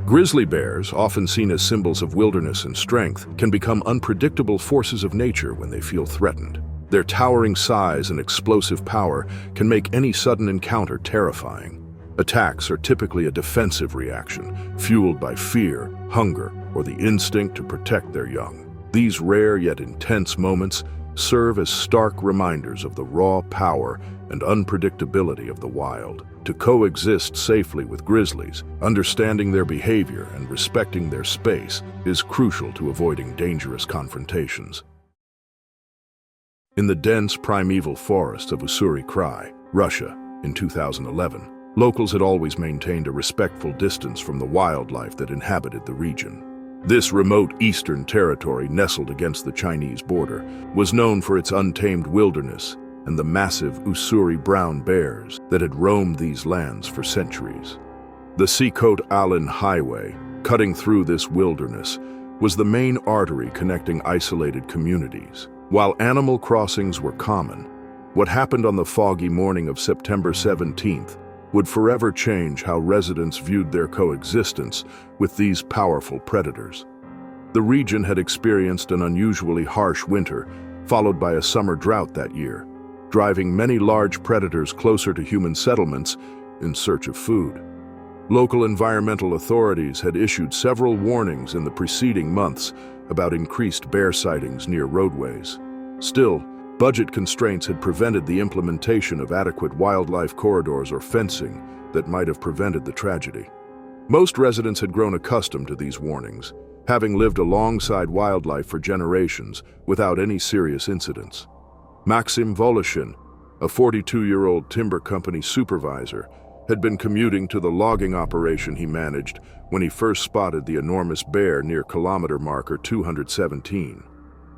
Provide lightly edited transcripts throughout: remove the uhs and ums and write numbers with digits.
Grizzly bears, often seen as symbols of wilderness and strength, can become unpredictable forces of nature when they feel threatened. Their towering size and explosive power can make any sudden encounter terrifying. Attacks are typically a defensive reaction, fueled by fear, hunger, or the instinct to protect their young. These rare yet intense moments serve as stark reminders of the raw power and unpredictability of the wild. To coexist safely with grizzlies, understanding their behavior and respecting their space is crucial to avoiding dangerous confrontations. In the dense primeval forests of Ussuri-Krai, Russia, in 2011, locals had always maintained a respectful distance from the wildlife that inhabited the region. This remote eastern territory, nestled against the Chinese border, was known for its untamed wilderness and the massive Ussuri brown bears that had roamed these lands for centuries. The Sikhote-Alin Highway, cutting through this wilderness, was the main artery connecting isolated communities. While animal crossings were common, what happened on the foggy morning of September 17th would forever change how residents viewed their coexistence with these powerful predators. The region had experienced an unusually harsh winter, followed by a summer drought that year, driving many large predators closer to human settlements in search of food. Local environmental authorities had issued several warnings in the preceding months about increased bear sightings near roadways. Still, budget constraints had prevented the implementation of adequate wildlife corridors or fencing that might have prevented the tragedy. Most residents had grown accustomed to these warnings, having lived alongside wildlife for generations without any serious incidents. Maxim Voloshin, a 42-year-old timber company supervisor, had been commuting to the logging operation he managed when he first spotted the enormous bear near kilometer marker 217.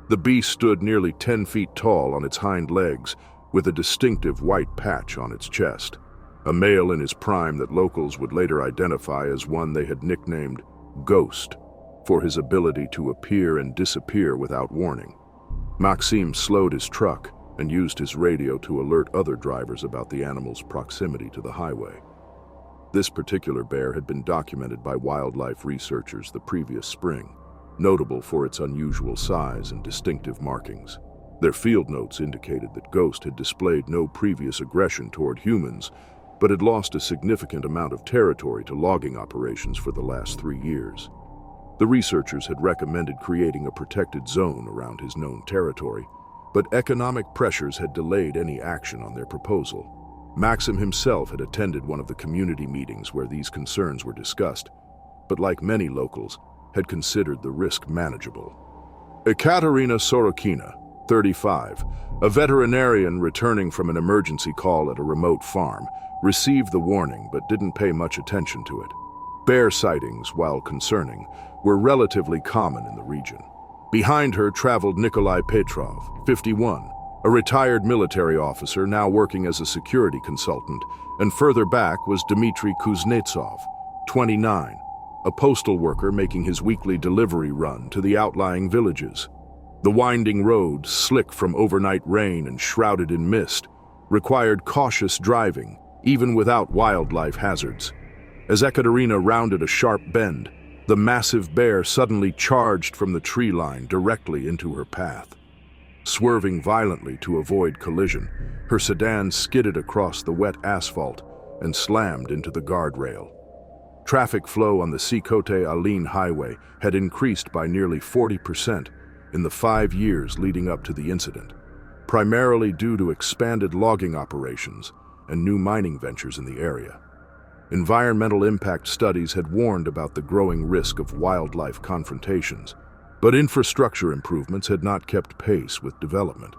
The beast stood nearly 10 feet tall on its hind legs, with a distinctive white patch on its chest, a male in his prime that locals would later identify as one they had nicknamed Ghost, for his ability to appear and disappear without warning. Maxim slowed his truck and used his radio to alert other drivers about the animal's proximity to the highway. This particular bear had been documented by wildlife researchers the previous spring, notable for its unusual size and distinctive markings. Their field notes indicated that Ghost had displayed no previous aggression toward humans, but had lost a significant amount of territory to logging operations for the last 3 years. The researchers had recommended creating a protected zone around his known territory, but economic pressures had delayed any action on their proposal. Maxim himself had attended one of the community meetings where these concerns were discussed, but like many locals, had considered the risk manageable. Ekaterina Sorokina, 35, a veterinarian returning from an emergency call at a remote farm, received the warning but didn't pay much attention to it. Bear sightings, while concerning, were relatively common in the region. Behind her traveled Nikolai Petrov, 51, a retired military officer now working as a security consultant, and further back was Dmitry Kuznetsov, 29, a postal worker making his weekly delivery run to the outlying villages. The winding road, slick from overnight rain and shrouded in mist, required cautious driving, even without wildlife hazards. As Ekaterina rounded a sharp bend, the massive bear suddenly charged from the tree line directly into her path. Swerving violently to avoid collision, her sedan skidded across the wet asphalt and slammed into the guardrail. Traffic flow on the Sikhote-Alin Highway had increased by nearly 40% in the 5 years leading up to the incident, primarily due to expanded logging operations and new mining ventures in the area. Environmental impact studies had warned about the growing risk of wildlife confrontations, but infrastructure improvements had not kept pace with development.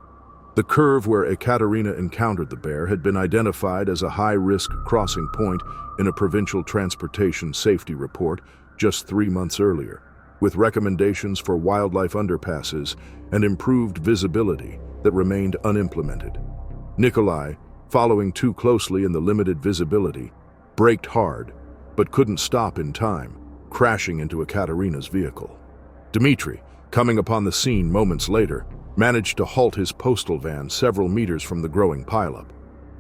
The curve where Ekaterina encountered the bear had been identified as a high-risk crossing point in a provincial transportation safety report just 3 months earlier, with recommendations for wildlife underpasses and improved visibility that remained unimplemented. Nikolai, following too closely in the limited visibility, braked hard, but couldn't stop in time, crashing into Ekaterina's vehicle. Dmitry, coming upon the scene moments later, managed to halt his postal van several meters from the growing pileup.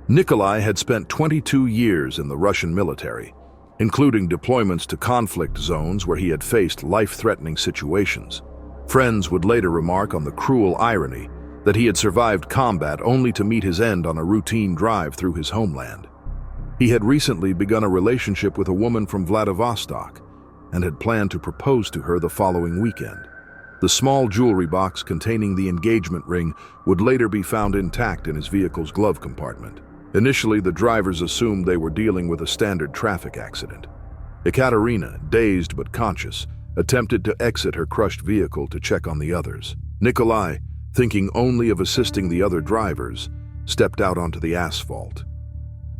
Nikolai had spent 22 years in the Russian military. including deployments to conflict zones where he had faced life-threatening situations. Friends would later remark on the cruel irony that he had survived combat only to meet his end on a routine drive through his homeland. He had recently begun a relationship with a woman from Vladivostok and had planned to propose to her the following weekend. The small jewelry box containing the engagement ring would later be found intact in his vehicle's glove compartment. Initially, the drivers assumed they were dealing with a standard traffic accident. Ekaterina, dazed but conscious, attempted to exit her crushed vehicle to check on the others. Nikolai, thinking only of assisting the other drivers, stepped out onto the asphalt.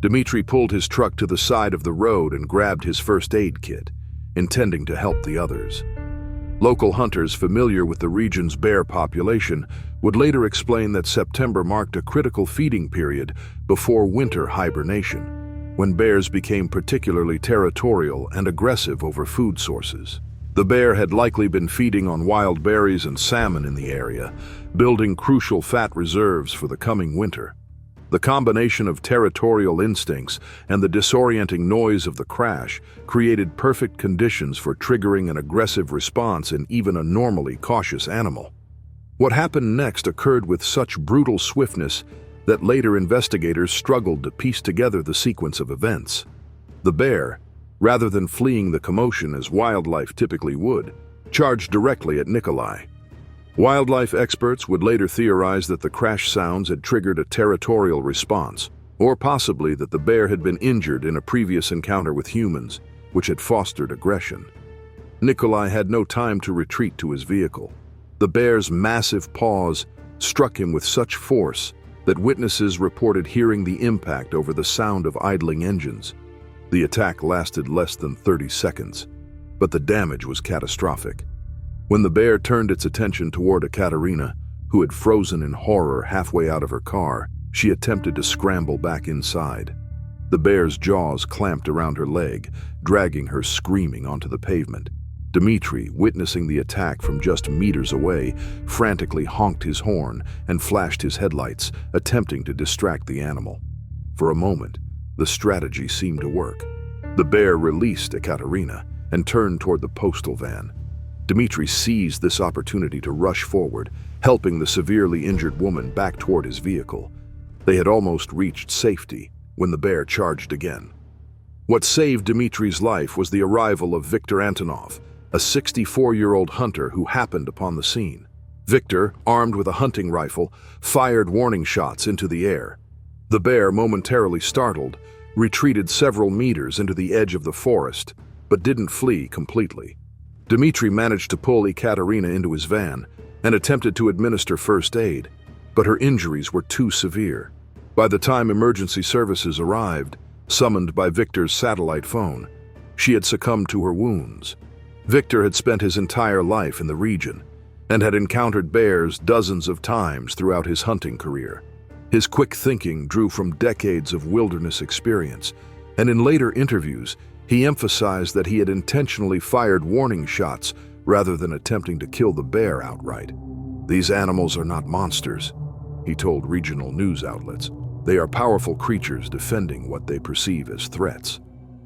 Dmitry pulled his truck to the side of the road and grabbed his first aid kit, intending to help the others. Local hunters familiar with the region's bear population would later explain that September marked a critical feeding period before winter hibernation, when bears became particularly territorial and aggressive over food sources. The bear had likely been feeding on wild berries and salmon in the area, building crucial fat reserves for the coming winter. The combination of territorial instincts and the disorienting noise of the crash created perfect conditions for triggering an aggressive response in even a normally cautious animal. What happened next occurred with such brutal swiftness that later investigators struggled to piece together the sequence of events. The bear, rather than fleeing the commotion as wildlife typically would, charged directly at Nikolai. Wildlife experts would later theorize that the crash sounds had triggered a territorial response, or possibly that the bear had been injured in a previous encounter with humans, which had fostered aggression. Nikolai had no time to retreat to his vehicle. The bear's massive paws struck him with such force that witnesses reported hearing the impact over the sound of idling engines. The attack lasted less than 30 seconds, but the damage was catastrophic. When the bear turned its attention toward Ekaterina, who had frozen in horror halfway out of her car, she attempted to scramble back inside. The bear's jaws clamped around her leg, dragging her screaming onto the pavement. Dmitry, witnessing the attack from just meters away, frantically honked his horn and flashed his headlights, attempting to distract the animal. For a moment, the strategy seemed to work. The bear released Ekaterina and turned toward the postal van. Dmitry seized this opportunity to rush forward, helping the severely injured woman back toward his vehicle. They had almost reached safety when the bear charged again. What saved Dmitry's life was the arrival of Viktor Antonov, a 64-year-old hunter who happened upon the scene. Viktor, armed with a hunting rifle, fired warning shots into the air. The bear, momentarily startled, retreated several meters into the edge of the forest, but didn't flee completely. Dmitry managed to pull Ekaterina into his van and attempted to administer first aid, but her injuries were too severe. By the time emergency services arrived, summoned by Viktor's satellite phone, she had succumbed to her wounds. Viktor had spent his entire life in the region and had encountered bears dozens of times throughout his hunting career. His quick thinking drew from decades of wilderness experience, and in later interviews, he emphasized that he had intentionally fired warning shots rather than attempting to kill the bear outright. "These animals are not monsters," he told regional news outlets. "They are powerful creatures defending what they perceive as threats.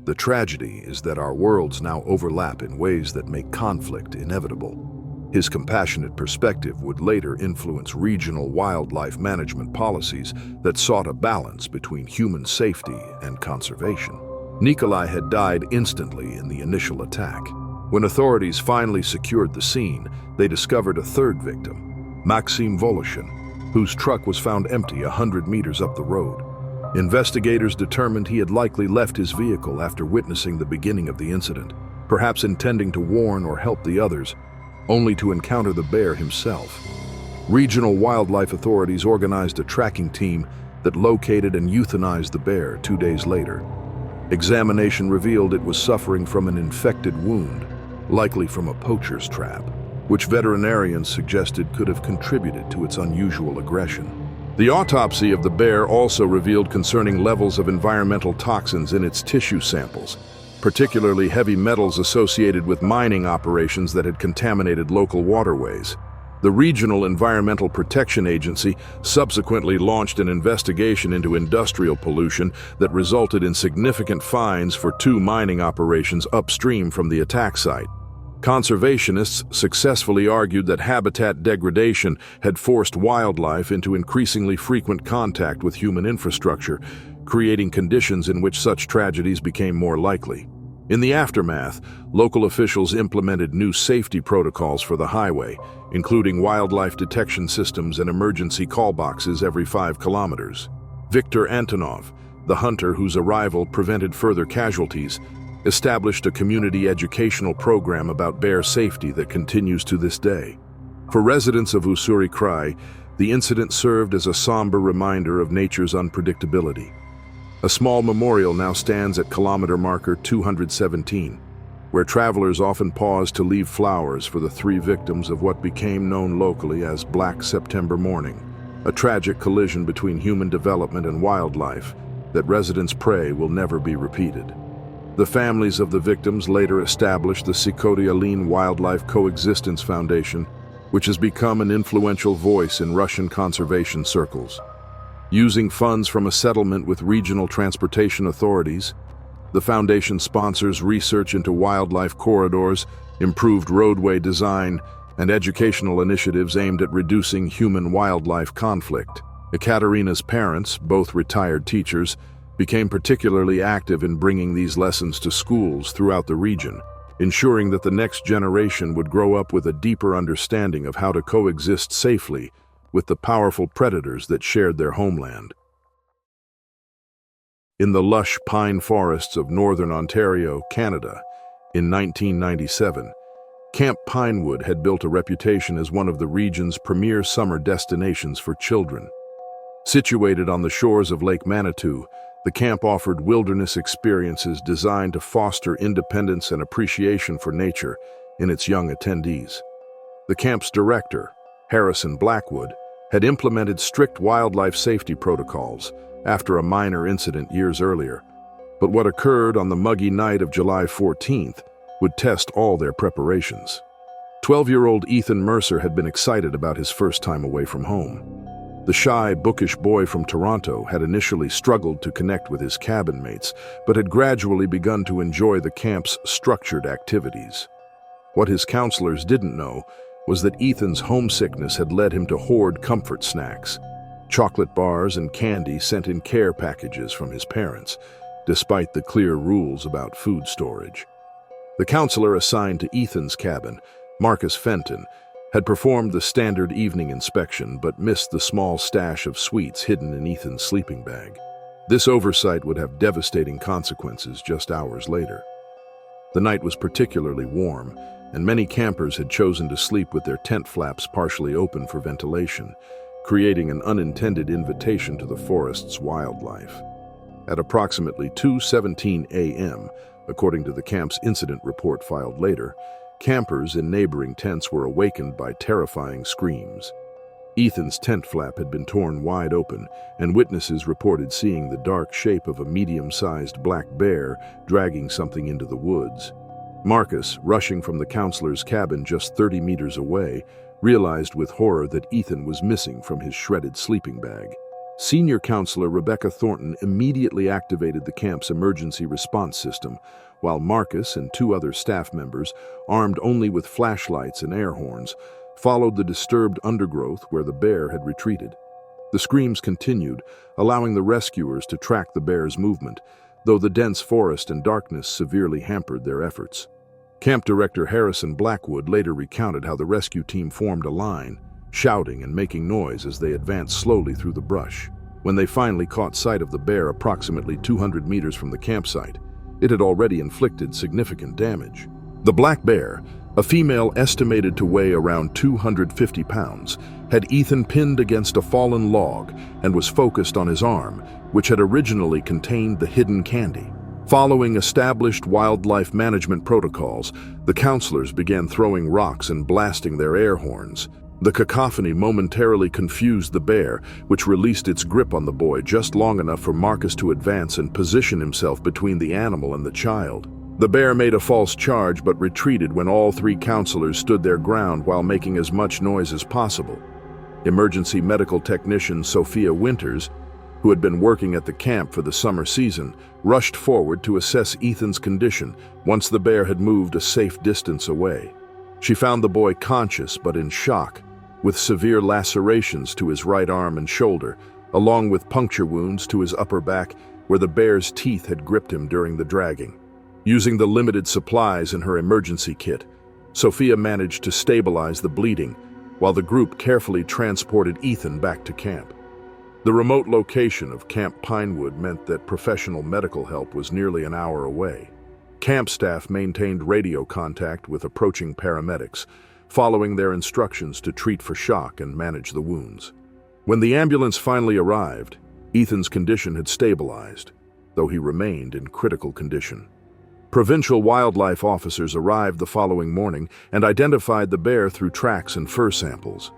The tragedy is that our worlds now overlap in ways that make conflict inevitable." His compassionate perspective would later influence regional wildlife management policies that sought a balance between human safety and conservation. Nikolai had died instantly in the initial attack. When authorities finally secured the scene, they discovered a third victim, Maxim Voloshin, whose truck was found empty 100 meters up the road. Investigators determined he had likely left his vehicle after witnessing the beginning of the incident, perhaps intending to warn or help the others, only to encounter the bear himself. Regional wildlife authorities organized a tracking team that located and euthanized the bear 2 days later. Examination revealed it was suffering from an infected wound, likely from a poacher's trap, which veterinarians suggested could have contributed to its unusual aggression. The autopsy of the bear also revealed concerning levels of environmental toxins in its tissue samples, particularly heavy metals associated with mining operations that had contaminated local waterways. The Regional Environmental Protection Agency subsequently launched an investigation into industrial pollution that resulted in significant fines for 2 mining operations upstream from the attack site. Conservationists successfully argued that habitat degradation had forced wildlife into increasingly frequent contact with human infrastructure, creating conditions in which such tragedies became more likely. In the aftermath, local officials implemented new safety protocols for the highway, including wildlife detection systems and emergency call boxes every 5 kilometers. Viktor Antonov, the hunter whose arrival prevented further casualties, established a community educational program about bear safety that continues to this day. For residents of Ussuri Krai, the incident served as a somber reminder of nature's unpredictability. A small memorial now stands at kilometer marker 217, where travelers often pause to leave flowers for the 3 victims of what became known locally as Black September Morning, a tragic collision between human development and wildlife that residents pray will never be repeated. The families of the victims later established the Sikhoty-Alin Wildlife Coexistence Foundation, which has become an influential voice in Russian conservation circles. Using funds from a settlement with regional transportation authorities, the foundation sponsors research into wildlife corridors, improved roadway design, and educational initiatives aimed at reducing human-wildlife conflict. Ekaterina's parents, both retired teachers, became particularly active in bringing these lessons to schools throughout the region, ensuring that the next generation would grow up with a deeper understanding of how to coexist safely with the powerful predators that shared their homeland. In the lush pine forests of northern Ontario, Canada, in 1997, Camp Pinewood had built a reputation as one of the region's premier summer destinations for children. Situated on the shores of Lake Manitou, the camp offered wilderness experiences designed to foster independence and appreciation for nature in its young attendees. The camp's director, Harrison Blackwood, had implemented strict wildlife safety protocols after a minor incident years earlier, but what occurred on the muggy night of July 14th would test all their preparations. 12-year-old Ethan Mercer had been excited about his first time away from home. The shy, bookish boy from Toronto had initially struggled to connect with his cabin mates, but had gradually begun to enjoy the camp's structured activities. What his counselors didn't know was that Ethan's homesickness had led him to hoard comfort snacks, chocolate bars and candy sent in care packages from his parents, despite the clear rules about food storage. The counselor assigned to Ethan's cabin, Marcus Fenton, had performed the standard evening inspection but missed the small stash of sweets hidden in Ethan's sleeping bag. This oversight would have devastating consequences just hours later. The night was particularly warm, and many campers had chosen to sleep with their tent flaps partially open for ventilation, creating an unintended invitation to the forest's wildlife. At approximately 2:17 a.m., according to the camp's incident report filed later, campers in neighboring tents were awakened by terrifying screams. Ethan's tent flap had been torn wide open, and witnesses reported seeing the dark shape of a medium-sized black bear dragging something into the woods. Marcus, rushing from the counselor's cabin just 30 meters away, realized with horror that Ethan was missing from his shredded sleeping bag. Senior counselor Rebecca Thornton immediately activated the camp's emergency response system, while Marcus and 2 other staff members, armed only with flashlights and air horns, followed the disturbed undergrowth where the bear had retreated. The screams continued, allowing the rescuers to track the bear's movement, though the dense forest and darkness severely hampered their efforts. Camp Director Harrison Blackwood later recounted how the rescue team formed a line, shouting and making noise as they advanced slowly through the brush. When they finally caught sight of the bear approximately 200 meters from the campsite, it had already inflicted significant damage. The black bear, a female estimated to weigh around 250 pounds, had Ethan pinned against a fallen log and was focused on his arm, which had originally contained the hidden candy. Following established wildlife management protocols, the counselors began throwing rocks and blasting their air horns. The cacophony momentarily confused the bear, which released its grip on the boy just long enough for Marcus to advance and position himself between the animal and the child. The bear made a false charge but retreated when all three counselors stood their ground while making as much noise as possible. Emergency medical technician Sophia Winters, who had been working at the camp for the summer season, rushed forward to assess Ethan's condition once the bear had moved a safe distance away. She found the boy conscious but in shock, with severe lacerations to his right arm and shoulder, along with puncture wounds to his upper back where the bear's teeth had gripped him during the dragging. Using the limited supplies in her emergency kit, Sophia managed to stabilize the bleeding while the group carefully transported Ethan back to camp. The remote location of Camp Pinewood meant that professional medical help was nearly an hour away. Camp staff maintained radio contact with approaching paramedics, following their instructions to treat for shock and manage the wounds. When the ambulance finally arrived, Ethan's condition had stabilized, though he remained in critical condition. Provincial wildlife officers arrived the following morning and identified the bear through tracks and fur samples.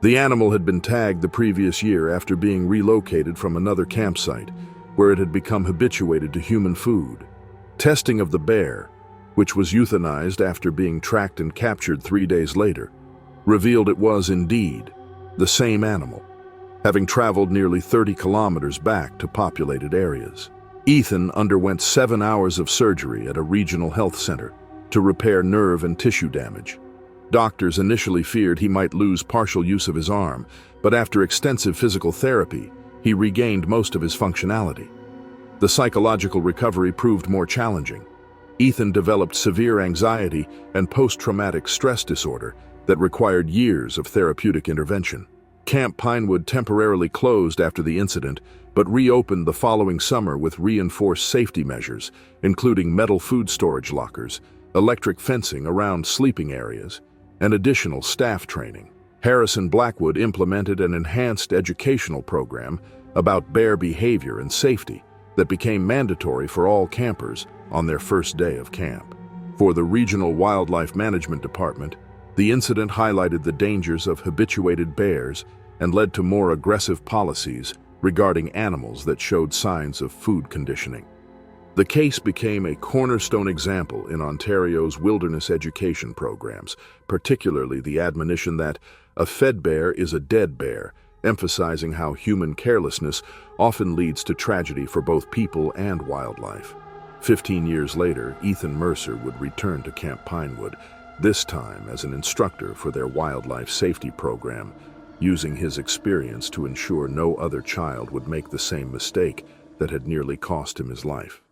The animal had been tagged the previous year after being relocated from another campsite, where it had become habituated to human food. Testing of the bear, which was euthanized after being tracked and captured 3 days later, revealed it was indeed the same animal, having traveled nearly 30 kilometers back to populated areas. Ethan underwent 7 hours of surgery at a regional health center to repair nerve and tissue damage. Doctors initially feared he might lose partial use of his arm, but after extensive physical therapy, he regained most of his functionality. The psychological recovery proved more challenging. Ethan developed severe anxiety and post-traumatic stress disorder that required years of therapeutic intervention. Camp Pinewood temporarily closed after the incident, but reopened the following summer with reinforced safety measures, including metal food storage lockers, electric fencing around sleeping areas, and additional staff training. Harrison Blackwood implemented an enhanced educational program about bear behavior and safety that became mandatory for all campers on their first day of camp. For the Regional Wildlife Management Department, the incident highlighted the dangers of habituated bears and led to more aggressive policies regarding animals that showed signs of food conditioning. The case became a cornerstone example in Ontario's wilderness education programs, particularly the admonition that a fed bear is a dead bear, emphasizing how human carelessness often leads to tragedy for both people and wildlife. 15 years later, Ethan Mercer would return to Camp Pinewood, this time as an instructor for their wildlife safety program, using his experience to ensure no other child would make the same mistake that had nearly cost him his life.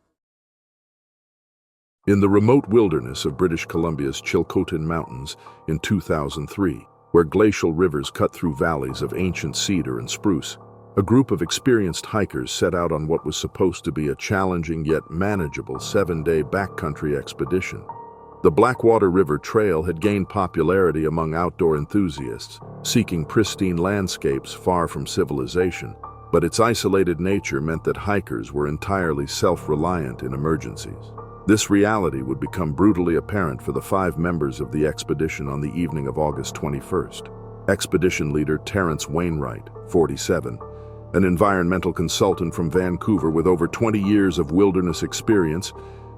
In the remote wilderness of British Columbia's Chilcotin Mountains in 2003, where glacial rivers cut through valleys of ancient cedar and spruce, a group of experienced hikers set out on what was supposed to be a challenging yet manageable 7-day backcountry expedition. The Blackwater River Trail had gained popularity among outdoor enthusiasts, seeking pristine landscapes far from civilization, but its isolated nature meant that hikers were entirely self-reliant in emergencies. This reality would become brutally apparent for the 5 members of the expedition on the evening of August 21st. Expedition leader Terrence Wainwright, 47, an environmental consultant from Vancouver with over 20 years of wilderness experience,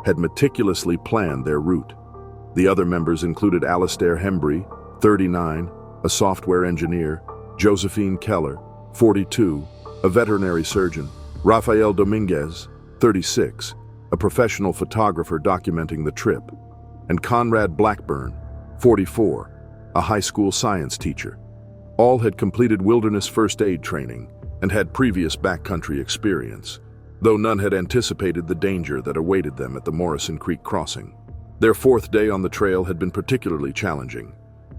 had meticulously planned their route. The other members included Alastair Hembry, 39, a software engineer, Josephine Keller, 42, a veterinary surgeon, Rafael Dominguez, 36, a professional photographer documenting the trip, and Conrad Blackburn, 44, a high school science teacher. All had completed wilderness first aid training and had previous backcountry experience, though none had anticipated the danger that awaited them at the Morrison Creek crossing. Their 4th day on the trail had been particularly challenging,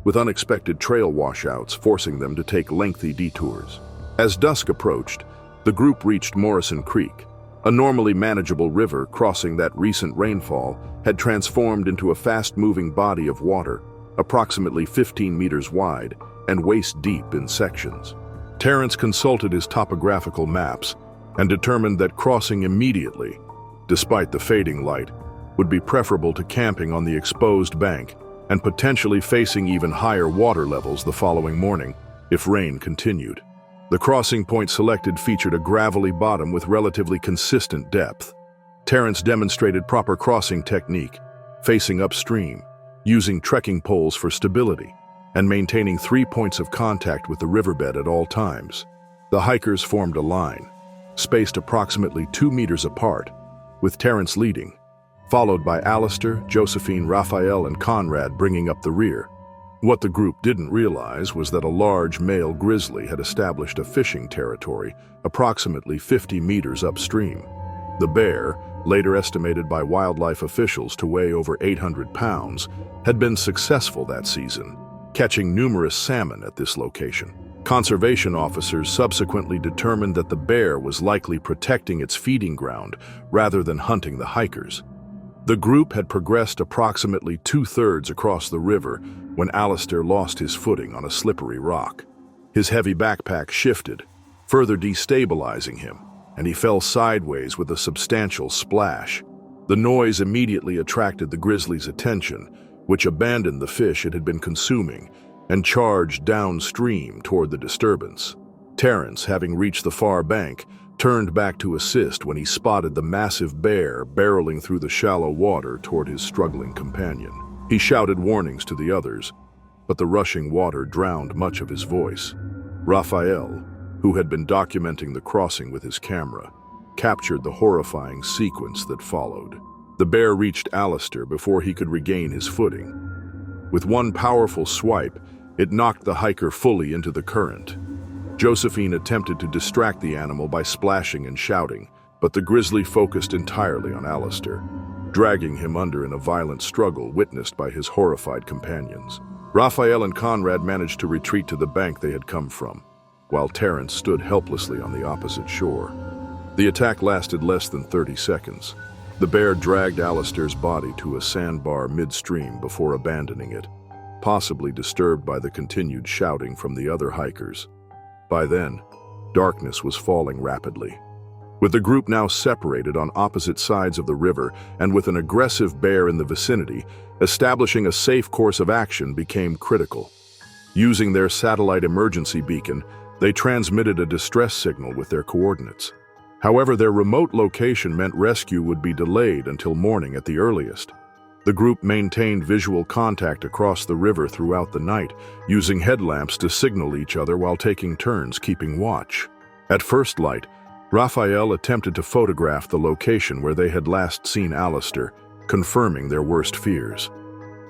with unexpected trail washouts forcing them to take lengthy detours. As dusk approached, the group reached Morrison Creek. A normally manageable river crossing that recent rainfall had transformed into a fast-moving body of water, approximately 15 meters wide and waist-deep in sections. Terrence consulted his topographical maps and determined that crossing immediately, despite the fading light, would be preferable to camping on the exposed bank and potentially facing even higher water levels the following morning if rain continued. The crossing point selected featured a gravelly bottom with relatively consistent depth. Terrence demonstrated proper crossing technique, facing upstream, using trekking poles for stability, and maintaining 3 points of contact with the riverbed at all times. The hikers formed a line, spaced approximately 2 meters apart, with Terrence leading, followed by Alistair, Josephine, Raphael, and Conrad bringing up the rear. What the group didn't realize was that a large male grizzly had established a fishing territory approximately 50 meters upstream. The bear, later estimated by wildlife officials to weigh over 800 pounds, had been successful that season, catching numerous salmon at this location. Conservation officers subsequently determined that the bear was likely protecting its feeding ground rather than hunting the hikers. The group had progressed approximately 2/3 across the river when Alistair lost his footing on a slippery rock. His heavy backpack shifted, further destabilizing him, and he fell sideways with a substantial splash. The noise immediately attracted the grizzly's attention, which abandoned the fish it had been consuming and charged downstream toward the disturbance. Terrence, having reached the far bank, turned back to assist when he spotted the massive bear barreling through the shallow water toward his struggling companion. He shouted warnings to the others, but the rushing water drowned much of his voice. Raphael, who had been documenting the crossing with his camera, captured the horrifying sequence that followed. The bear reached Alistair before he could regain his footing. With one powerful swipe, it knocked the hiker fully into the current. Josephine attempted to distract the animal by splashing and shouting, but the grizzly focused entirely on Alistair, dragging him under in a violent struggle witnessed by his horrified companions. Raphael and Conrad managed to retreat to the bank they had come from, while Terrence stood helplessly on the opposite shore. The attack lasted less than 30 seconds. The bear dragged Alistair's body to a sandbar midstream before abandoning it, possibly disturbed by the continued shouting from the other hikers. By then, darkness was falling rapidly. With the group now separated on opposite sides of the river and with an aggressive bear in the vicinity, establishing a safe course of action became critical. Using their satellite emergency beacon, they transmitted a distress signal with their coordinates. However, their remote location meant rescue would be delayed until morning at the earliest. The group maintained visual contact across the river throughout the night, using headlamps to signal each other while taking turns keeping watch. At first light, Raphael attempted to photograph the location where they had last seen Alistair, confirming their worst fears.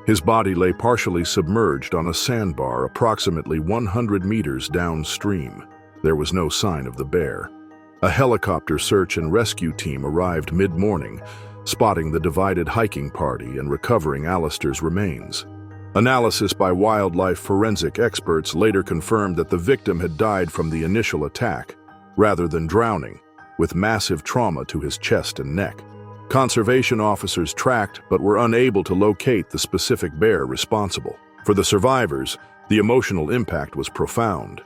His body lay partially submerged on a sandbar approximately 100 meters downstream. There was no sign of the bear. A helicopter search and rescue team arrived mid-morning, spotting the divided hiking party and recovering Alistair's remains. Analysis by wildlife forensic experts later confirmed that the victim had died from the initial attack, rather than drowning, with massive trauma to his chest and neck. Conservation officers tracked but were unable to locate the specific bear responsible. For the survivors, the emotional impact was profound.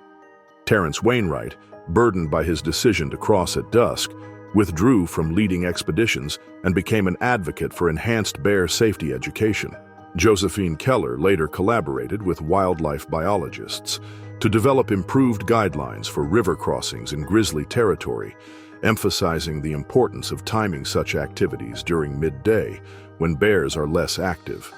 Terrence Wainwright, burdened by his decision to cross at dusk, withdrew from leading expeditions and became an advocate for enhanced bear safety education. Josephine Keller later collaborated with wildlife biologists to develop improved guidelines for river crossings in grizzly territory, emphasizing the importance of timing such activities during midday when bears are less active.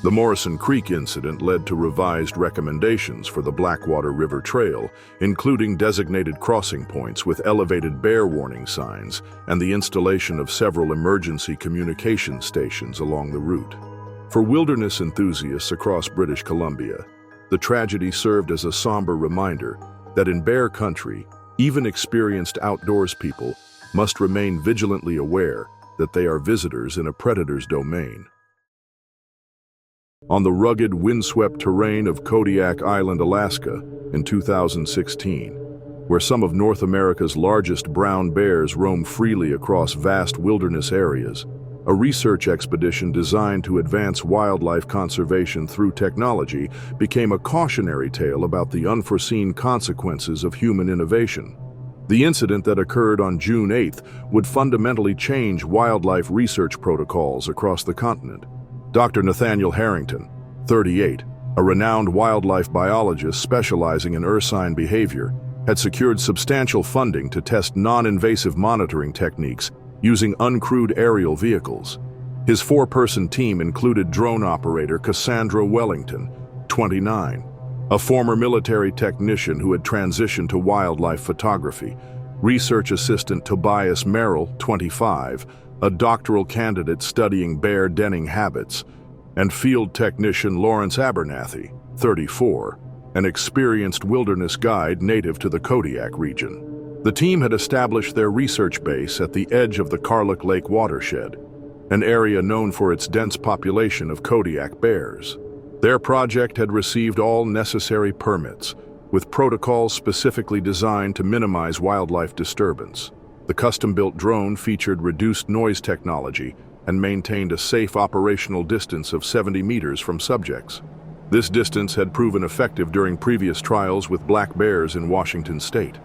The Morrison Creek incident led to revised recommendations for the Blackwater River Trail, including designated crossing points with elevated bear warning signs and the installation of several emergency communication stations along the route. For wilderness enthusiasts across British Columbia, the tragedy served as a somber reminder that in bear country, even experienced outdoors people must remain vigilantly aware that they are visitors in a predator's domain. On the rugged, windswept terrain of Kodiak Island, Alaska, in 2016, where some of North America's largest brown bears roam freely across vast wilderness areas, a research expedition designed to advance wildlife conservation through technology became a cautionary tale about the unforeseen consequences of human innovation. The incident that occurred on June 8th would fundamentally change wildlife research protocols across the continent. Dr. Nathaniel Harrington, 38, a renowned wildlife biologist specializing in ursine behavior, had secured substantial funding to test non-invasive monitoring techniques using uncrewed aerial vehicles. His four-person team included drone operator Cassandra Wellington, 29, a former military technician who had transitioned to wildlife photography, research assistant Tobias Merrill, 25, a doctoral candidate studying bear denning habits, and field technician Lawrence Abernathy, 34, an experienced wilderness guide native to the Kodiak region. The team had established their research base at the edge of the Karluk Lake watershed, an area known for its dense population of Kodiak bears. Their project had received all necessary permits, with protocols specifically designed to minimize wildlife disturbance. The custom-built drone featured reduced noise technology and maintained a safe operational distance of 70 meters from subjects. This distance had proven effective during previous trials with black bears in Washington state.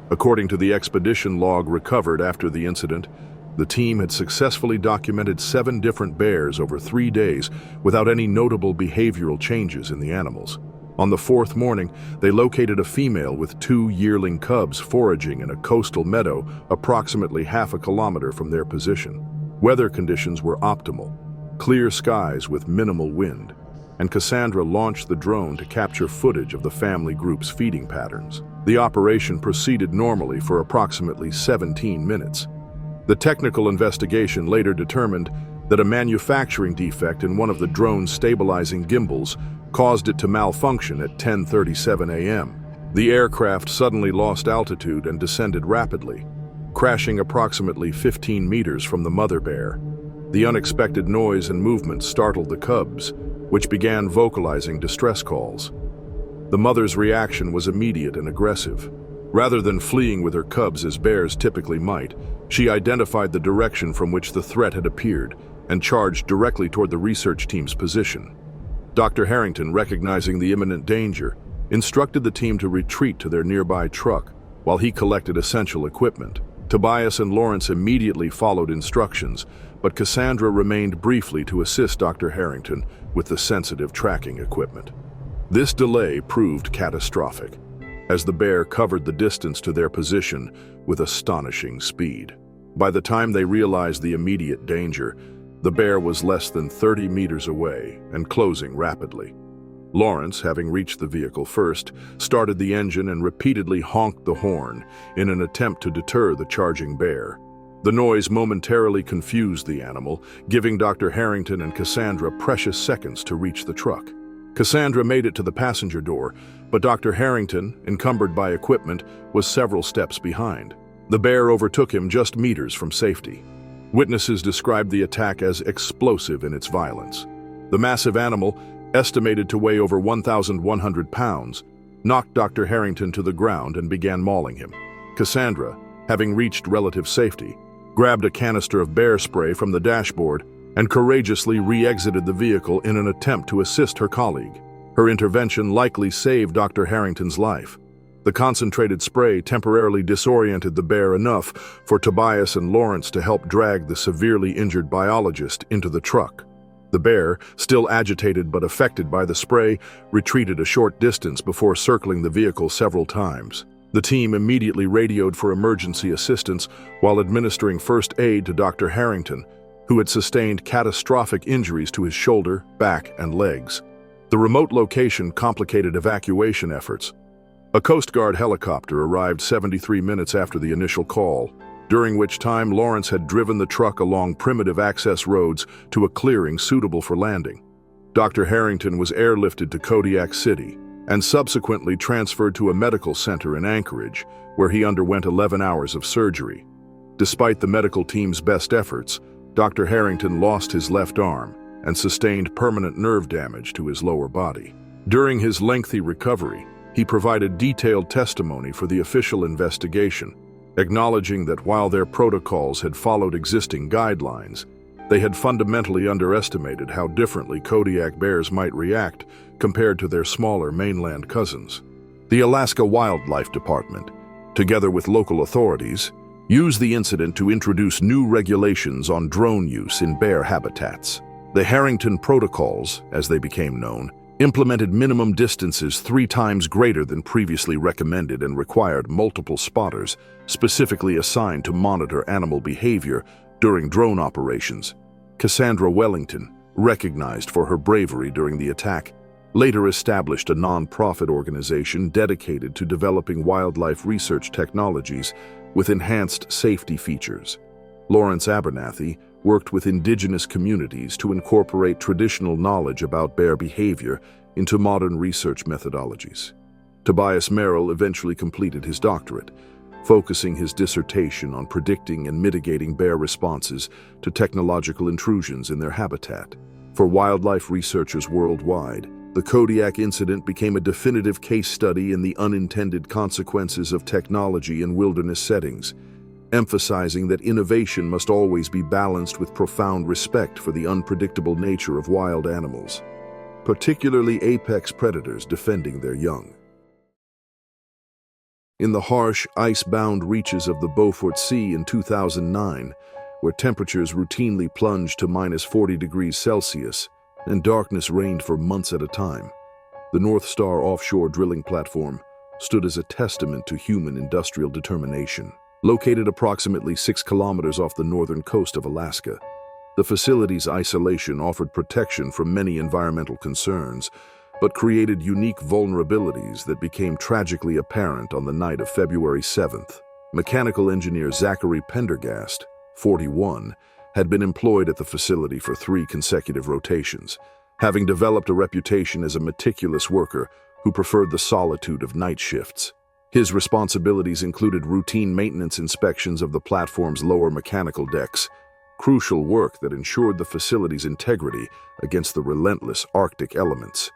According to the expedition log recovered after the incident, the team had successfully documented 7 different bears over 3 days without any notable behavioral changes in the animals. On the 4th morning, they located a female with 2 yearling cubs foraging in a coastal meadow approximately half a kilometer from their position. Weather conditions were optimal, clear skies with minimal wind, and Cassandra launched the drone to capture footage of the family group's feeding patterns. The operation proceeded normally for approximately 17 minutes. The technical investigation later determined that a manufacturing defect in one of the drone's stabilizing gimbals caused it to malfunction at 10:37 a.m. The aircraft suddenly lost altitude and descended rapidly, crashing approximately 15 meters from the mother bear. The unexpected noise and movement startled the cubs, which began vocalizing distress calls. The mother's reaction was immediate and aggressive. Rather than fleeing with her cubs as bears typically might, she identified the direction from which the threat had appeared and charged directly toward the research team's position. Dr. Harrington, recognizing the imminent danger, instructed the team to retreat to their nearby truck while he collected essential equipment. Tobias and Lawrence immediately followed instructions, but Cassandra remained briefly to assist Dr. Harrington with the sensitive tracking equipment. This delay proved catastrophic, as the bear covered the distance to their position with astonishing speed. By the time they realized the immediate danger, the bear was less than 30 meters away and closing rapidly. Lawrence, having reached the vehicle first, started the engine and repeatedly honked the horn in an attempt to deter the charging bear. The noise momentarily confused the animal, giving Dr. Harrington and Cassandra precious seconds to reach the truck. Cassandra made it to the passenger door, but Dr. Harrington, encumbered by equipment, was several steps behind. The bear overtook him just meters from safety. Witnesses described the attack as explosive in its violence. The massive animal, estimated to weigh over 1,100 pounds, knocked Dr. Harrington to the ground and began mauling him. Cassandra, having reached relative safety, grabbed a canister of bear spray from the dashboard and courageously re-exited the vehicle in an attempt to assist her colleague. Her intervention likely saved Dr. Harrington's life. The concentrated spray temporarily disoriented the bear enough for Tobias and Lawrence to help drag the severely injured biologist into the truck. The bear, still agitated but affected by the spray, retreated a short distance before circling the vehicle several times. The team immediately radioed for emergency assistance while administering first aid to Dr. Harrington, who had sustained catastrophic injuries to his shoulder, back, and legs. The remote location complicated evacuation efforts. A Coast Guard helicopter arrived 73 minutes after the initial call, during which time Lawrence had driven the truck along primitive access roads to a clearing suitable for landing. Dr. Harrington was airlifted to Kodiak City and subsequently transferred to a medical center in Anchorage, where he underwent 11 hours of surgery. Despite the medical team's best efforts, Dr. Harrington lost his left arm and sustained permanent nerve damage to his lower body. During his lengthy recovery, he provided detailed testimony for the official investigation, acknowledging that while their protocols had followed existing guidelines, they had fundamentally underestimated how differently Kodiak bears might react compared to their smaller mainland cousins. The Alaska Wildlife Department, together with local authorities, used the incident to introduce new regulations on drone use in bear habitats. The Harrington Protocols, as they became known, implemented minimum distances 3 times greater than previously recommended, and required multiple spotters specifically assigned to monitor animal behavior during drone operations. Cassandra Wellington, recognized for her bravery during the attack, later established a non-profit organization dedicated to developing wildlife research technologies with enhanced safety features. Lawrence Abernathy worked with indigenous communities to incorporate traditional knowledge about bear behavior into modern research methodologies. Tobias Merrill eventually completed his doctorate, focusing his dissertation on predicting and mitigating bear responses to technological intrusions in their habitat. For wildlife researchers worldwide, the Kodiak incident became a definitive case study in the unintended consequences of technology in wilderness settings, emphasizing that innovation must always be balanced with profound respect for the unpredictable nature of wild animals, particularly apex predators defending their young. In the harsh, ice-bound reaches of the Beaufort Sea in 2009, where temperatures routinely plunged to -40 degrees Celsius and darkness reigned for months at a time, the North Star offshore drilling platform stood as a testament to human industrial determination. Located approximately 6 kilometers off the northern coast of Alaska, the facility's isolation offered protection from many environmental concerns, but created unique vulnerabilities that became tragically apparent on the night of February 7th. Mechanical engineer Zachary Pendergast, 41, had been employed at the facility for 3 consecutive rotations, having developed a reputation as a meticulous worker who preferred the solitude of night shifts. His responsibilities included routine maintenance inspections of the platform's lower mechanical decks, crucial work that ensured the facility's integrity against the relentless Arctic elements.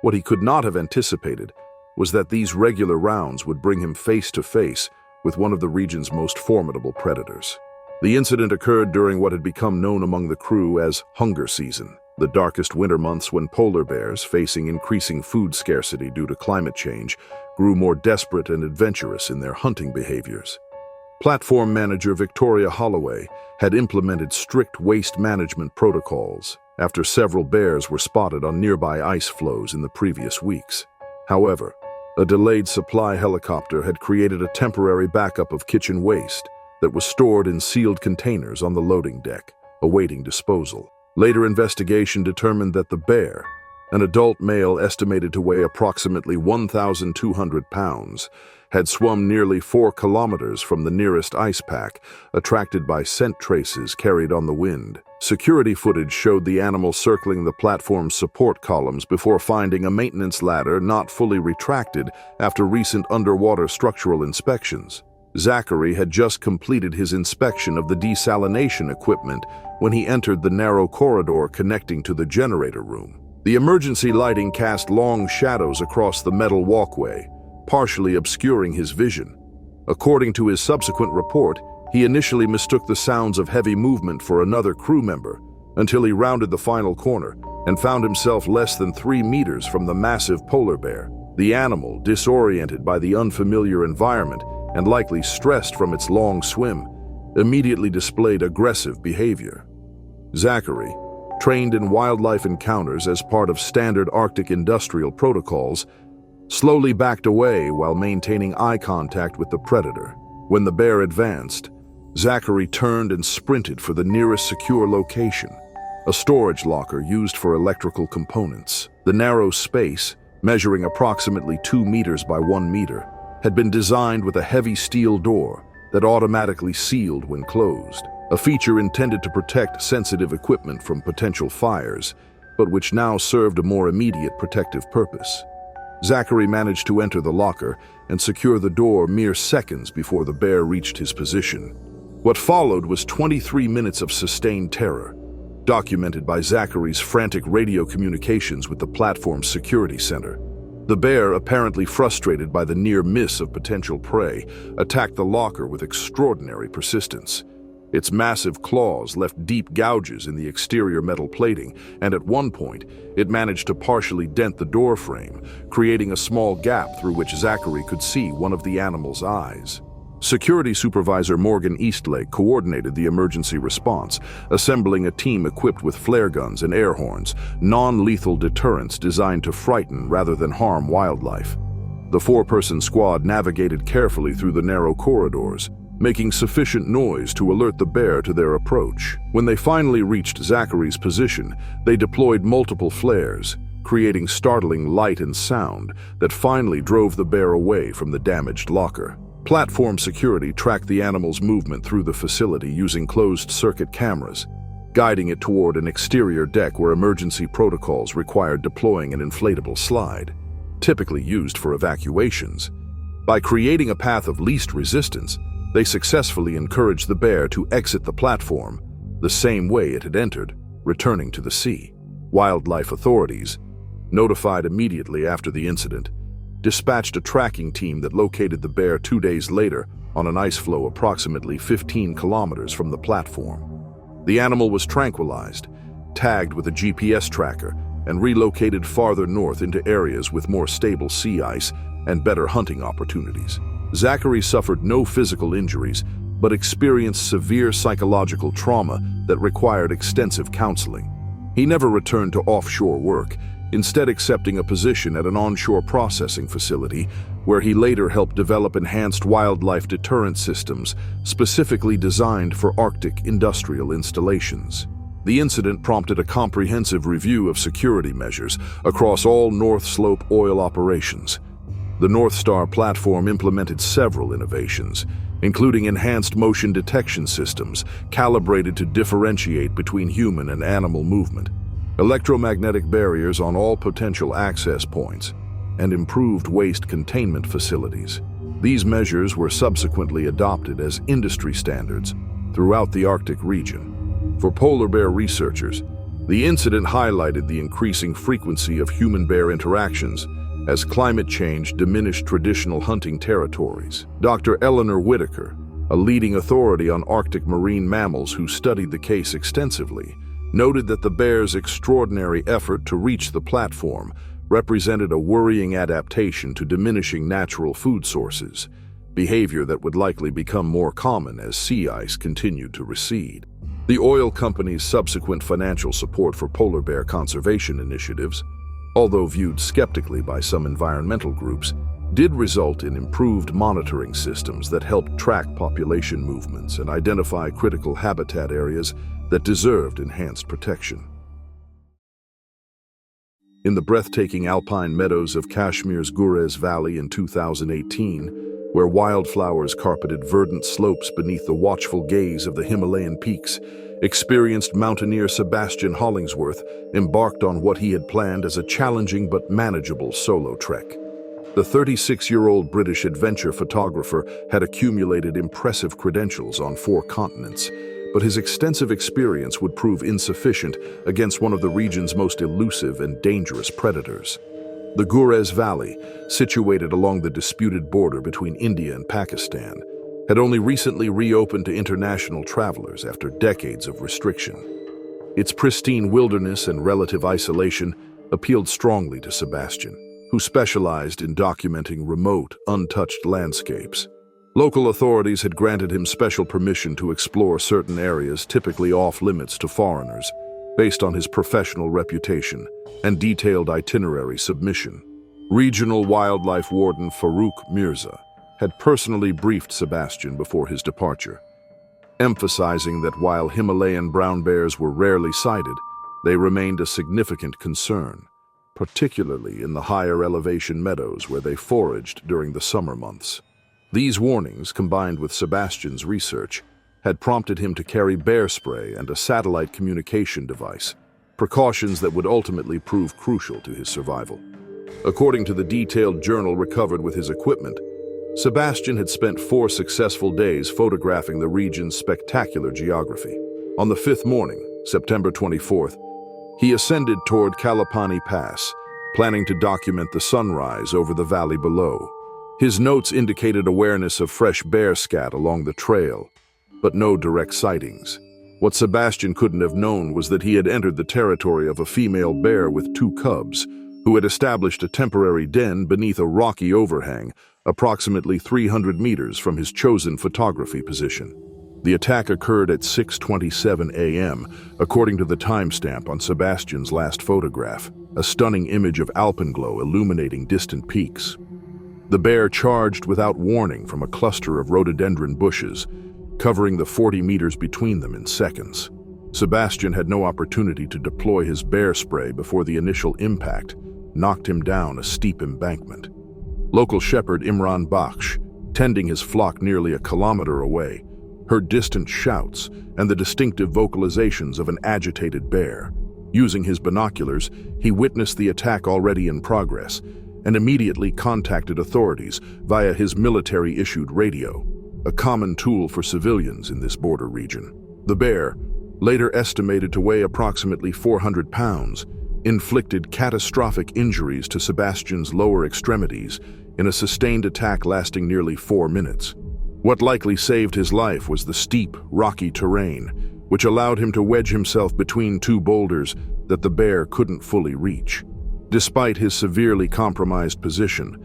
What he could not have anticipated was that these regular rounds would bring him face to face with one of the region's most formidable predators. The incident occurred during what had become known among the crew as hunger season, the darkest winter months when polar bears, facing increasing food scarcity due to climate change, grew more desperate and adventurous in their hunting behaviors. Platform manager Victoria Holloway had implemented strict waste management protocols after several bears were spotted on nearby ice floes in the previous weeks. However, a delayed supply helicopter had created a temporary backup of kitchen waste that was stored in sealed containers on the loading deck, awaiting disposal. Later investigation determined that the bear, an adult male estimated to weigh approximately 1,200 pounds, had swum nearly 4 kilometers from the nearest ice pack, attracted by scent traces carried on the wind. Security footage showed the animal circling the platform's support columns before finding a maintenance ladder not fully retracted after recent underwater structural inspections. Zachary had just completed his inspection of the desalination equipment when he entered the narrow corridor connecting to the generator room. The emergency lighting cast long shadows across the metal walkway, partially obscuring his vision. According to his subsequent report, he initially mistook the sounds of heavy movement for another crew member until he rounded the final corner and found himself less than 3 meters from the massive polar bear. The animal, disoriented by the unfamiliar environment and likely stressed from its long swim, immediately displayed aggressive behavior. Zachary, trained in wildlife encounters as part of standard Arctic industrial protocols, slowly backed away while maintaining eye contact with the predator. When the bear advanced, Zachary turned and sprinted for the nearest secure location, a storage locker used for electrical components. The narrow space, measuring approximately 2 meters by 1 meter, had been designed with a heavy steel door that automatically sealed when closed, a feature intended to protect sensitive equipment from potential fires, but which now served a more immediate protective purpose. Zachary managed to enter the locker and secure the door mere seconds before the bear reached his position. What followed was 23 minutes of sustained terror, documented by Zachary's frantic radio communications with the platform's security center. The bear, apparently frustrated by the near miss of potential prey, attacked the locker with extraordinary persistence. Its massive claws left deep gouges in the exterior metal plating, and at one point, it managed to partially dent the door frame, creating a small gap through which Zachary could see one of the animal's eyes. Security Supervisor Morgan Eastlake coordinated the emergency response, assembling a team equipped with flare guns and air horns, non-lethal deterrents designed to frighten rather than harm wildlife. The four-person squad navigated carefully through the narrow corridors, making sufficient noise to alert the bear to their approach. When they finally reached Zachary's position, they deployed multiple flares, creating startling light and sound that finally drove the bear away from the damaged locker. Platform security tracked the animal's movement through the facility using closed-circuit cameras, guiding it toward an exterior deck where emergency protocols required deploying an inflatable slide, typically used for evacuations. By creating a path of least resistance, they successfully encouraged the bear to exit the platform the same way it had entered, returning to the sea. Wildlife authorities, notified immediately after the incident, dispatched a tracking team that located the bear 2 days later on an ice floe approximately 15 kilometers from the platform. The animal was tranquilized, tagged with a GPS tracker, and relocated farther north into areas with more stable sea ice and better hunting opportunities. Zachary suffered no physical injuries, but experienced severe psychological trauma that required extensive counseling. He never returned to offshore work, instead accepting a position at an onshore processing facility where he later helped develop enhanced wildlife deterrent systems specifically designed for Arctic industrial installations. The incident prompted a comprehensive review of security measures across all North Slope oil operations. The North Star platform implemented several innovations, including enhanced motion detection systems calibrated to differentiate between human and animal movement, electromagnetic barriers on all potential access points, and improved waste containment facilities. These measures were subsequently adopted as industry standards throughout the Arctic region. For polar bear researchers, the incident highlighted the increasing frequency of human-bear interactions as climate change diminished traditional hunting territories. Dr. Eleanor Whitaker, a leading authority on Arctic marine mammals who studied the case extensively, noted that the bear's extraordinary effort to reach the platform represented a worrying adaptation to diminishing natural food sources, behavior that would likely become more common as sea ice continued to recede. The oil company's subsequent financial support for polar bear conservation initiatives, although viewed skeptically by some environmental groups, did result in improved monitoring systems that helped track population movements and identify critical habitat areas that deserved enhanced protection. In the breathtaking alpine meadows of Kashmir's Gurez Valley in 2018, where wildflowers carpeted verdant slopes beneath the watchful gaze of the Himalayan peaks, experienced mountaineer Sebastian Hollingsworth embarked on what he had planned as a challenging but manageable solo trek. The 36-year-old British adventure photographer had accumulated impressive credentials on 4 continents, but his extensive experience would prove insufficient against one of the region's most elusive and dangerous predators. The Gurez Valley, situated along the disputed border between India and Pakistan, had only recently reopened to international travelers after decades of restriction. Its pristine wilderness and relative isolation appealed strongly to Sebastian, who specialized in documenting remote, untouched landscapes. Local authorities had granted him special permission to explore certain areas typically off-limits to foreigners, based on his professional reputation and detailed itinerary submission. Regional wildlife warden Farouk Mirza had personally briefed Sebastian before his departure, emphasizing that while Himalayan brown bears were rarely sighted, they remained a significant concern, particularly in the higher elevation meadows where they foraged during the summer months. These warnings, combined with Sebastian's research, had prompted him to carry bear spray and a satellite communication device, precautions that would ultimately prove crucial to his survival. According to the detailed journal recovered with his equipment, Sebastian had spent 4 successful days photographing the region's spectacular geography. On the 5th morning, September 24th, he ascended toward Kalapani Pass, planning to document the sunrise over the valley below. His notes indicated awareness of fresh bear scat along the trail, but no direct sightings. What Sebastian couldn't have known was that he had entered the territory of a female bear with 2 cubs, who had established a temporary den beneath a rocky overhang, approximately 300 meters from his chosen photography position. The attack occurred at 6:27 a.m., according to the timestamp on Sebastian's last photograph, a stunning image of alpenglow illuminating distant peaks. The bear charged without warning from a cluster of rhododendron bushes, covering the 40 meters between them in seconds. Sebastian had no opportunity to deploy his bear spray before the initial impact knocked him down a steep embankment. Local shepherd Imran Bakhsh, tending his flock nearly a kilometer away, heard distant shouts and the distinctive vocalizations of an agitated bear. Using his binoculars, he witnessed the attack already in progress and immediately contacted authorities via his military-issued radio, a common tool for civilians in this border region. The bear, later estimated to weigh approximately 400 pounds, inflicted catastrophic injuries to Sebastian's lower extremities in a sustained attack lasting nearly 4 minutes. What likely saved his life was the steep, rocky terrain, which allowed him to wedge himself between two boulders that the bear couldn't fully reach. Despite his severely compromised position,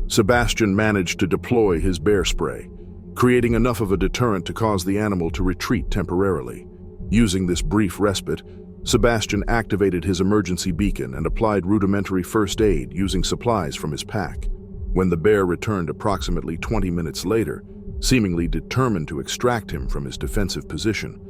Sebastian managed to deploy his bear spray, creating enough of a deterrent to cause the animal to retreat temporarily. Using this brief respite, Sebastian activated his emergency beacon and applied rudimentary first aid using supplies from his pack. When the bear returned approximately 20 minutes later, seemingly determined to extract him from his defensive position,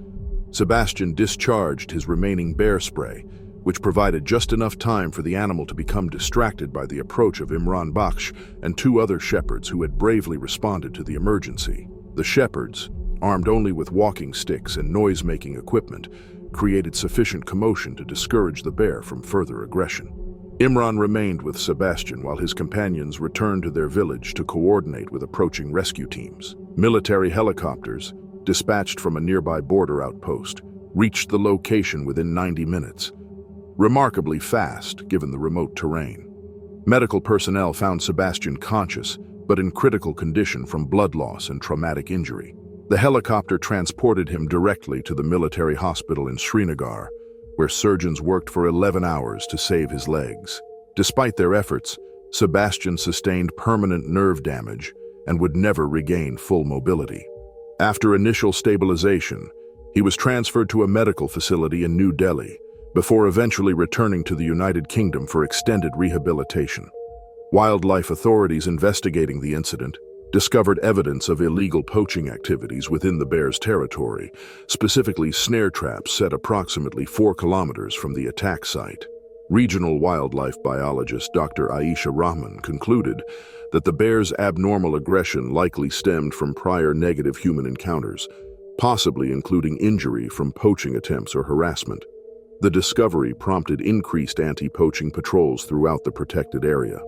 Sebastian discharged his remaining bear spray, which provided just enough time for the animal to become distracted by the approach of Imran Bakhsh and 2 other shepherds who had bravely responded to the emergency. The shepherds, armed only with walking sticks and noise-making equipment, created sufficient commotion to discourage the bear from further aggression. Imran remained with Sebastian while his companions returned to their village to coordinate with approaching rescue teams. Military helicopters, dispatched from a nearby border outpost, reached the location within 90 minutes, remarkably fast given the remote terrain. Medical personnel found Sebastian conscious, but in critical condition from blood loss and traumatic injury. The helicopter transported him directly to the military hospital in Srinagar, where surgeons worked for 11 hours to save his legs. Despite their efforts, Sebastian sustained permanent nerve damage and would never regain full mobility. After initial stabilization, he was transferred to a medical facility in New Delhi, before eventually returning to the United Kingdom for extended rehabilitation. Wildlife authorities investigating the incident discovered evidence of illegal poaching activities within the bear's territory, specifically snare traps set approximately 4 kilometers from the attack site. Regional wildlife biologist Dr. Aisha Rahman concluded that the bear's abnormal aggression likely stemmed from prior negative human encounters, possibly including injury from poaching attempts or harassment. The discovery prompted increased anti-poaching patrols throughout the protected area.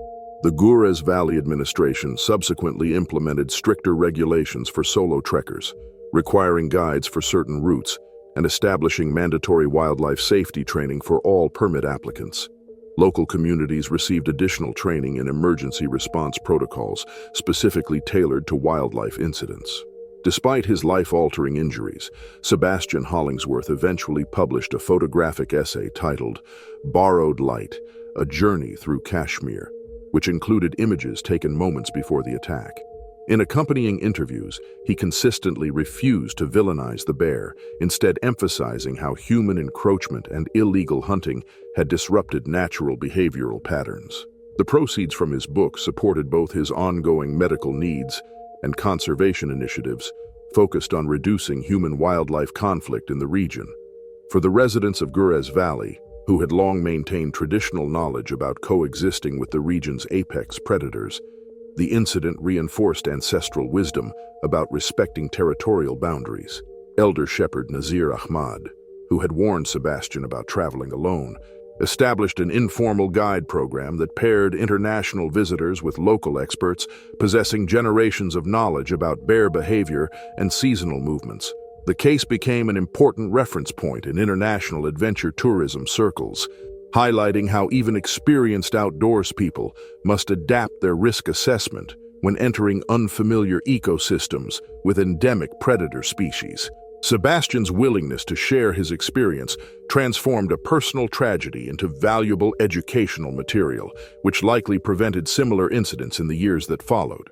The Gurez Valley administration subsequently implemented stricter regulations for solo trekkers, requiring guides for certain routes and establishing mandatory wildlife safety training for all permit applicants. Local communities received additional training in emergency response protocols specifically tailored to wildlife incidents. Despite his life-altering injuries, Sebastian Hollingsworth eventually published a photographic essay titled "Borrowed Light: A Journey Through Kashmir," which included images taken moments before the attack. In accompanying interviews, he consistently refused to villainize the bear, instead emphasizing how human encroachment and illegal hunting had disrupted natural behavioral patterns. The proceeds from his book supported both his ongoing medical needs and conservation initiatives focused on reducing human-wildlife conflict in the region. For the residents of Gurez Valley, who had long maintained traditional knowledge about coexisting with the region's apex predators, the incident reinforced ancestral wisdom about respecting territorial boundaries. Elder shepherd Nazir Ahmad, who had warned Sebastian about traveling alone, established an informal guide program that paired international visitors with local experts possessing generations of knowledge about bear behavior and seasonal movements. The case became an important reference point in international adventure tourism circles, highlighting how even experienced outdoors people must adapt their risk assessment when entering unfamiliar ecosystems with endemic predator species. Sebastian's willingness to share his experience transformed a personal tragedy into valuable educational material, which likely prevented similar incidents in the years that followed.